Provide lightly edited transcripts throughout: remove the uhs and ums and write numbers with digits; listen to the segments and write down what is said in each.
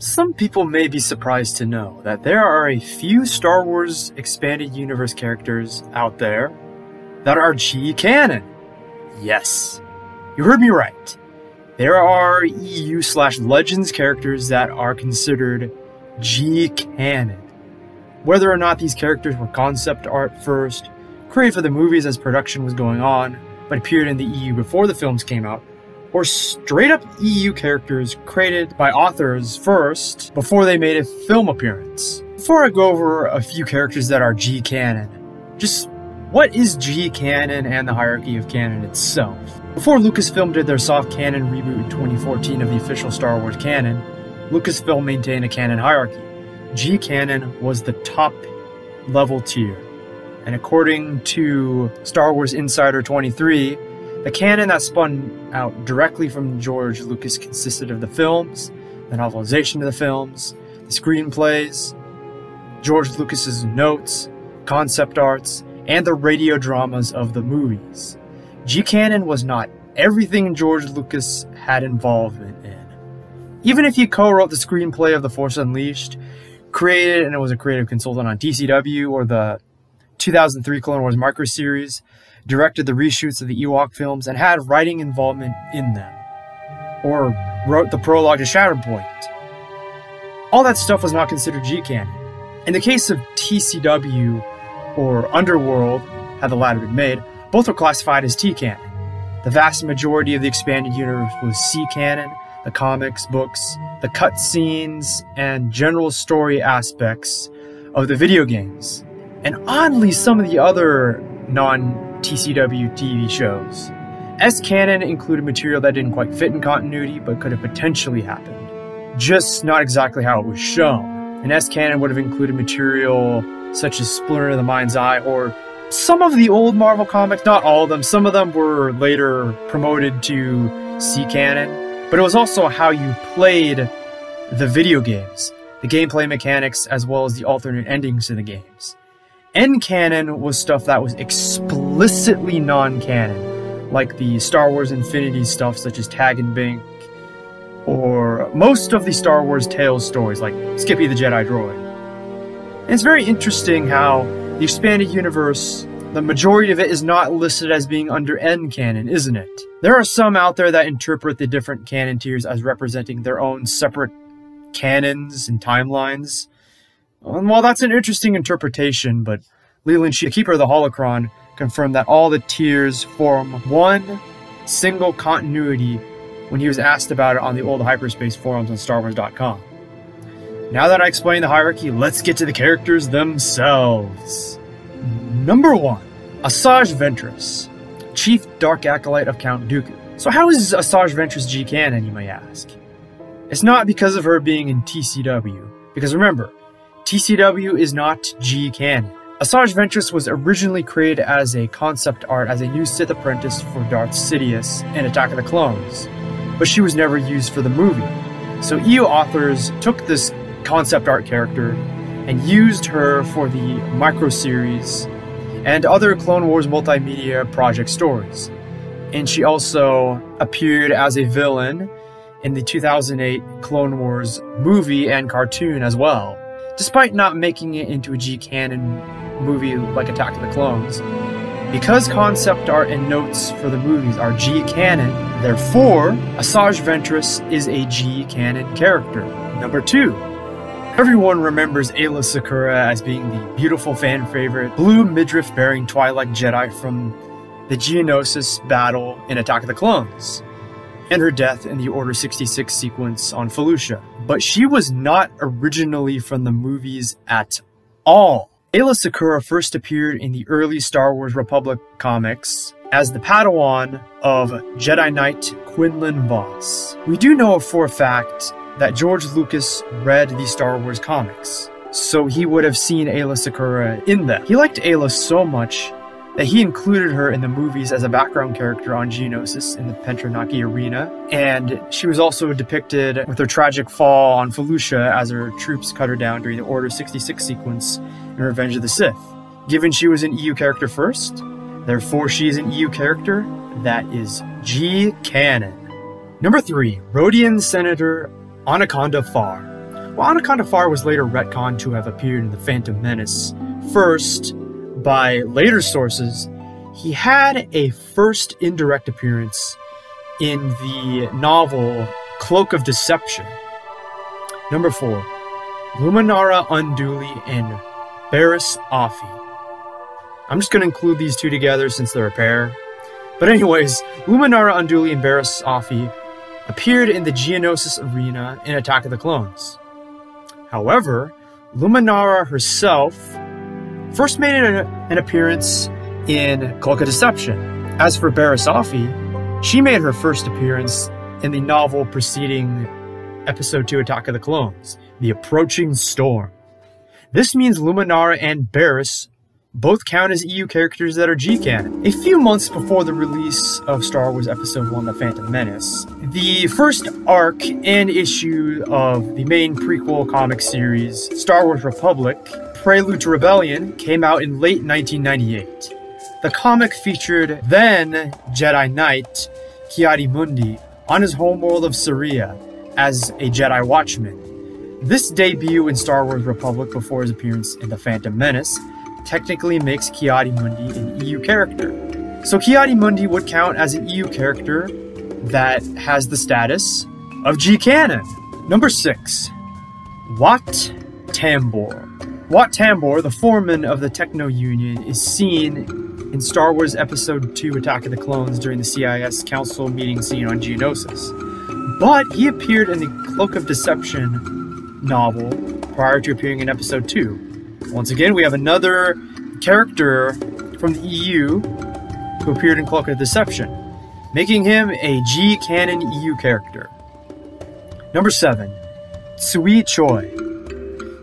Some people may be surprised to know that there are a few Star Wars Expanded Universe characters out there that are G-canon. Yes, you heard me right. There are EU/Legends characters that are considered G-canon. Whether or not these characters were concept art first, created for the movies as production was going on, but appeared in the EU before the films came out, or straight up EU characters created by authors first before they made a film appearance. Before I go over a few characters that are G-canon, just what is G-canon and the hierarchy of canon itself? Before Lucasfilm did their soft canon reboot in 2014 of the official Star Wars canon, Lucasfilm maintained a canon hierarchy. G-canon was the top level tier, and according to Star Wars Insider 23, the canon that spun out directly from George Lucas consisted of the films, the novelization of the films, the screenplays, George Lucas's notes, concept arts, and the radio dramas of the movies. G-canon was not everything George Lucas had involvement in. Even if he co-wrote the screenplay of The Force Unleashed, created and was a creative consultant on TCW or the 2003 Clone Wars microseries, directed the reshoots of the Ewok films, and had writing involvement in them, or wrote the prologue to Shatterpoint. All that stuff was not considered G-canon. In the case of TCW or Underworld, had the latter been made, both were classified as T-canon. The vast majority of the expanded universe was C-canon, the comics, books, the cutscenes, and general story aspects of the video games, and oddly some of the other non-TCW TV shows. S-canon included material that didn't quite fit in continuity, but could have potentially happened, just not exactly how it was shown. And S-canon would have included material such as Splinter of the Mind's Eye, or some of the old Marvel comics, not all of them. Some of them were later promoted to C-canon, but it was also how you played the video games, the gameplay mechanics, as well as the alternate endings to the games. N-canon was stuff that was explicitly non-canon, like the Star Wars Infinity stuff such as Tag and Bink, or most of the Star Wars Tales stories like Skippy the Jedi Droid. And it's very interesting how the expanded universe, the majority of it is not listed as being under N-canon, isn't it? There are some out there that interpret the different canon tiers as representing their own separate canons and timelines. And while that's an interesting interpretation, but Leland Shee, the keeper of the holocron, confirmed that all the tiers form one single continuity when he was asked about it on the old hyperspace forums on StarWars.com. Now that I explained the hierarchy, let's get to the characters themselves. Number 1, Asajj Ventress, Chief Dark Acolyte of Count Dooku. So how is Asajj Ventress G-canon, you may ask? It's not because of her being in TCW, because remember, TCW is not G-canon. Asajj Ventress was originally created as a concept art as a new Sith apprentice for Darth Sidious in Attack of the Clones, but she was never used for the movie. So EU authors took this concept art character and used her for the micro-series and other Clone Wars multimedia project stories. And she also appeared as a villain in the 2008 Clone Wars movie and cartoon as well, despite not making it into a G-canon movie like Attack of the Clones. Because concept art and notes for the movies are G-canon, therefore, Asajj Ventress is a G-canon character. Number 2. Everyone remembers Ayla Sakura as being the beautiful fan favorite, blue midriff-bearing Twilight Jedi from the Geonosis battle in Attack of the Clones, and her death in the Order 66 sequence on Felucia. But she was not originally from the movies at all. Ayla Sakura first appeared in the early Star Wars Republic comics as the Padawan of Jedi Knight Quinlan Vos. We do know for a fact that George Lucas read the Star Wars comics, so he would have seen Ayla Sakura in them. He liked Ayla so much that he included her in the movies as a background character on Geonosis in the Pentranaki Arena, and she was also depicted with her tragic fall on Felucia as her troops cut her down during the Order 66 sequence in Revenge of the Sith. Given she was an EU character first, therefore she is an EU character that is G-canon. Number 3, Rodian Senator Anaconda Farr. While Anakantafar was later retconned to have appeared in The Phantom Menace, first, by later sources, he had a first indirect appearance in the novel Cloak of Deception. Number 4. Luminara Unduli and Barriss Offee. I'm just going to include these two together since they're a pair. But anyways, Luminara Unduli and Barriss Offee appeared in the Geonosis arena in Attack of the Clones. However, Luminara herself first made an appearance in Cloak of Deception. As for Barriss Offee, she made her first appearance in the novel preceding Episode 2 Attack of the Clones, The Approaching Storm. This means Luminara and Barriss both count as EU characters that are G-canon. A few months before the release of Star Wars Episode 1 The Phantom Menace, the first arc and issue of the main prequel comic series, Star Wars Republic, Prelude to Rebellion, came out in late 1998. The comic featured then Jedi Knight Kiari Mundi on his homeworld of Saria as a Jedi Watchman. This debut in Star Wars Republic before his appearance in The Phantom Menace technically makes Kiari Mundi an EU character. So Kiari Mundi would count as an EU character that has the status of G-canon. Number 6. Wat Tambor. Wat Tambor, the foreman of the Techno Union, is seen in Star Wars Episode 2 Attack of the Clones during the CIS Council meeting scene on Geonosis. But he appeared in the Cloak of Deception novel prior to appearing in Episode 2. Once again, we have another character from the EU who appeared in Cloak of Deception, making him a G-canon EU character. Number 7. Sui Choi.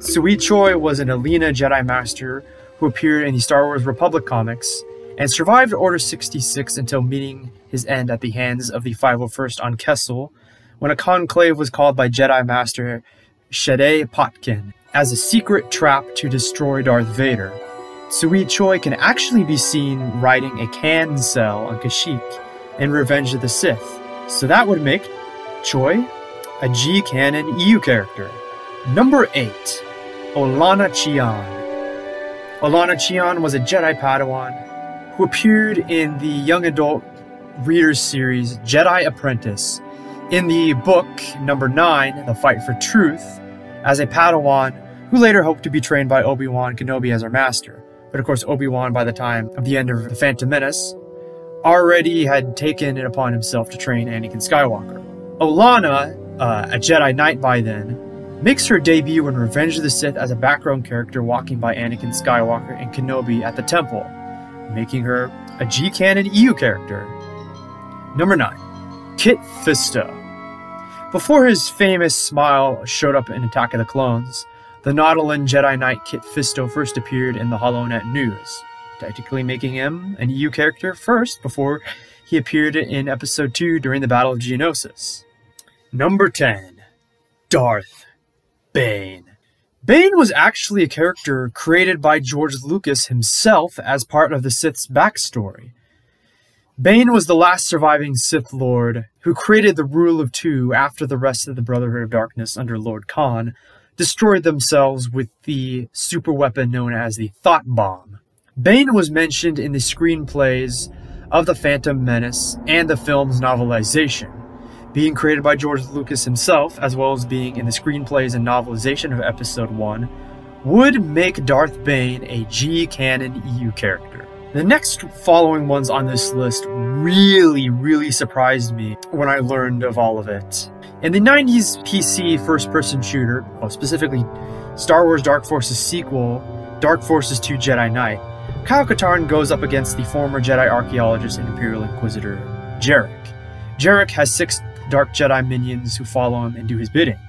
Sui Choi was an Olana Jedi Master who appeared in the Star Wars Republic comics and survived Order 66 until meeting his end at the hands of the 501st on Kessel, when a conclave was called by Jedi Master Shade Potkin as a secret trap to destroy Darth Vader. Sui Choi can actually be seen riding a can cell on Kashyyyk in Revenge of the Sith, so that would make Choi a G-canon EU character. Number 8. Olana Chian. Olana Chian was a Jedi Padawan who appeared in the young adult readers series Jedi Apprentice in the book number 9, The Fight for Truth, as a Padawan who later hoped to be trained by Obi-Wan Kenobi as her master. But of course, Obi-Wan, by the time of the end of The Phantom Menace, already had taken it upon himself to train Anakin Skywalker. Olana, a Jedi Knight by then, makes her debut in Revenge of the Sith as a background character walking by Anakin Skywalker and Kenobi at the temple, making her a G-canon EU character. Number 9. Kit Fisto. Before his famous smile showed up in Attack of the Clones, the Nautolan Jedi Knight Kit Fisto first appeared in the HoloNet News, technically making him an EU character first before he appeared in Episode 2 during the Battle of Geonosis. Number 10. Darth Bane. Bane was actually a character created by George Lucas himself as part of the Sith's backstory. Bane was the last surviving Sith Lord who created the Rule of Two after the rest of the Brotherhood of Darkness under Lord Khan destroyed themselves with the superweapon known as the Thought Bomb. Bane was mentioned in the screenplays of The Phantom Menace and the film's novelization, being created by George Lucas himself, as well as being in the screenplays and novelization of Episode 1, would make Darth Bane a G-canon EU character. The next following ones on this list really surprised me when I learned of all of it. In the 90s PC first-person shooter, well, specifically Star Wars Dark Forces sequel, Dark Forces 2 Jedi Knight, Kyle Katarn goes up against the former Jedi archaeologist and Imperial Inquisitor, Jarek. Jarek has 6 Dark Jedi minions who follow him and do his bidding.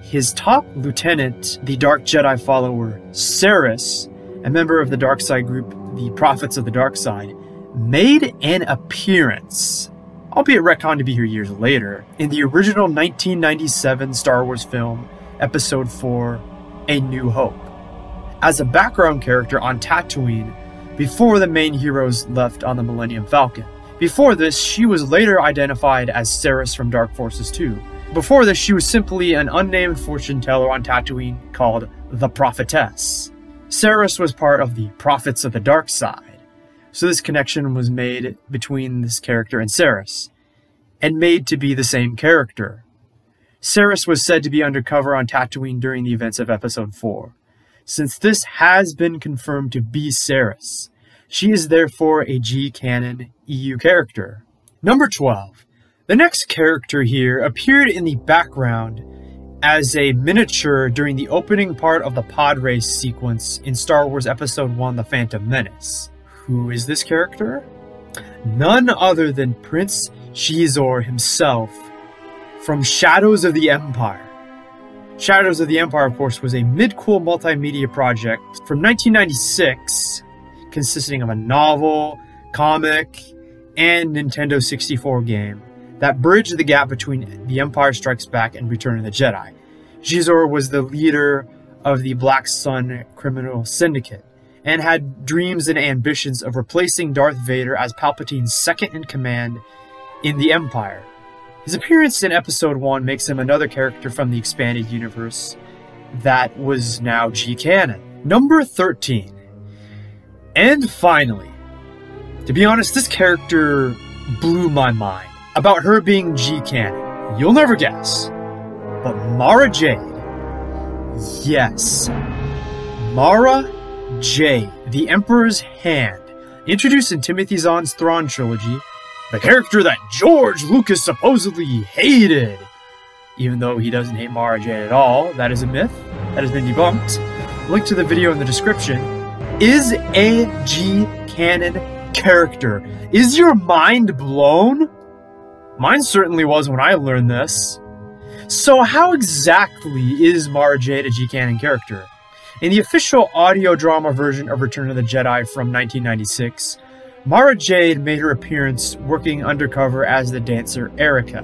His top lieutenant, the Dark Jedi follower Sarris, a member of the Dark Side group, the Prophets of the Dark Side, made an appearance, albeit retconned to be here years later, in the original 1997 Star Wars film, Episode 4, A New Hope, as a background character on Tatooine before the main heroes left on the Millennium Falcon. Before this, she was later identified as Sarris from Dark Forces 2, Before this, she was simply an unnamed fortune teller on Tatooine called the Prophetess. Sarris was part of the Prophets of the Dark Side, so this connection was made between this character and Sarris, and made to be the same character. Sarris was said to be undercover on Tatooine during the events of Episode 4. Since this has been confirmed to be Sarris, she is therefore a G-canon EU character. Number 12. The next character here appeared in the background as a miniature during the opening part of the pod race sequence in Star Wars Episode 1 The Phantom Menace. Who is this character? None other than Prince Jizor himself from Shadows of the Empire. Shadows of the Empire, of course, was a mid-cool multimedia project from 1996 consisting of a novel, comic, and Nintendo 64 game that bridged the gap between The Empire Strikes Back and Return of the Jedi. Jizor was the leader of the Black Sun criminal syndicate and had dreams and ambitions of replacing Darth Vader as Palpatine's second-in-command in the Empire. His appearance in Episode 1 makes him another character from the expanded universe that was now G-canon. Number 13. And finally, to be honest, this character blew my mind. About her being G-canon. You'll never guess. But Mara Jade. Yes. Mara Jade, the Emperor's Hand. Introduced in Timothy Zahn's Thrawn trilogy, the character that George Lucas supposedly hated. Even though he doesn't hate Mara Jade at all, that is a myth that has been debunked. Link to the video in the description. Is a G-canon character. Is your mind blown? Mine certainly was when I learned this. So how exactly is Mara Jade a G-canon character? In the official audio drama version of Return of the Jedi from 1996, Mara Jade made her appearance working undercover as the dancer Erica,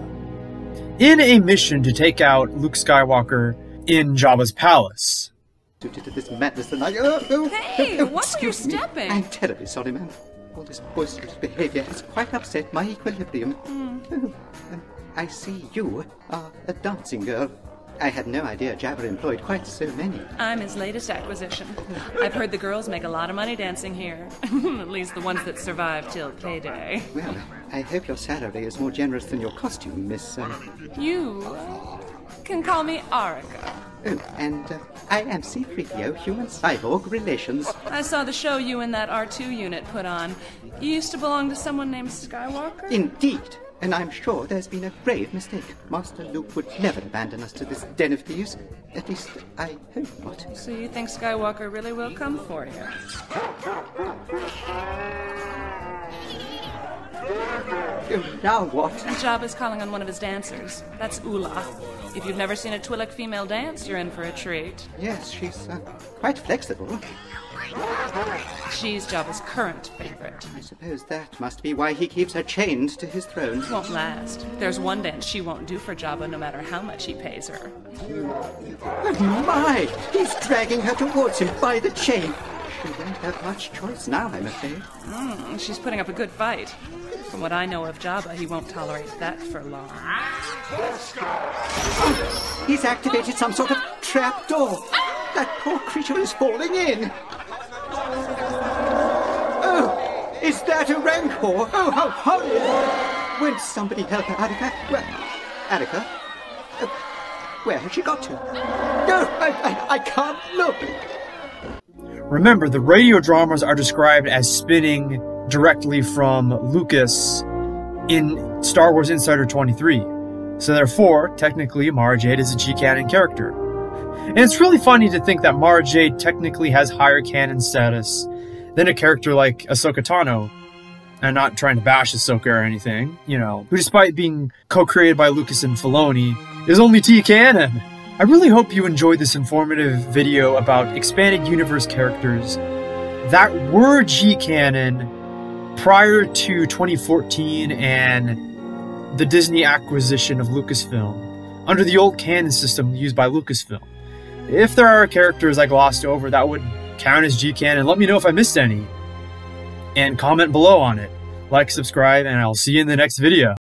in a mission to take out Luke Skywalker in Jabba's palace. To this madness tonight. Oh, hey, watch where you're stepping. I'm terribly sorry, ma'am. All this boisterous behavior has quite upset my equilibrium. Oh, I see you are a dancing girl. I had no idea Jabba employed quite so many. I'm his latest acquisition. I've heard the girls make a lot of money dancing here. At least the ones that survive till payday. Well, I hope your salary is more generous than your costume, Miss... You can call me Arica. Oh, and I am C-3PO, human-cyborg relations. I saw the show you and that R2 unit put on. You used to belong to someone named Skywalker? Indeed. And I'm sure there's been a grave mistake. Master Luke would never abandon us to this den of thieves. At least, I hope not. So you think Skywalker really will come for you? Oh, now what? Jabba's calling on one of his dancers. That's Ula. If you've never seen a Twi'lek female dance, you're in for a treat. Yes, she's quite flexible. She's Jabba's current favorite. I suppose that must be why he keeps her chained to his throne. Won't last. There's one dance she won't do for Jabba no matter how much he pays her. Oh my! He's dragging her towards him by the chain. She won't have much choice now, I'm afraid. She's putting up a good fight. From what I know of Jabba, he won't tolerate that for long. Oh, he's activated some sort of trapdoor. That poor creature is falling in. Oh, is that a rancor? Oh, how horrible! Won't somebody help her, Attica? Well, Attica? Where has she got to? No, I can't look. Remember, the radio dramas are described as spinning directly from Lucas in Star Wars Insider 23. So therefore, technically, Mara Jade is a G-canon character. And it's really funny to think that Mara Jade technically has higher canon status than a character like Ahsoka Tano. And not trying to bash Ahsoka or anything, you know, who despite being co-created by Lucas and Filoni, is only T-canon. I really hope you enjoyed this informative video about expanded universe characters that were G-canon prior to 2014 and the Disney acquisition of Lucasfilm, under the old canon system used by Lucasfilm. If there are characters I glossed over that would count as G-canon, let me know if I missed any. And comment below on it. Like, subscribe, and I'll see you in the next video.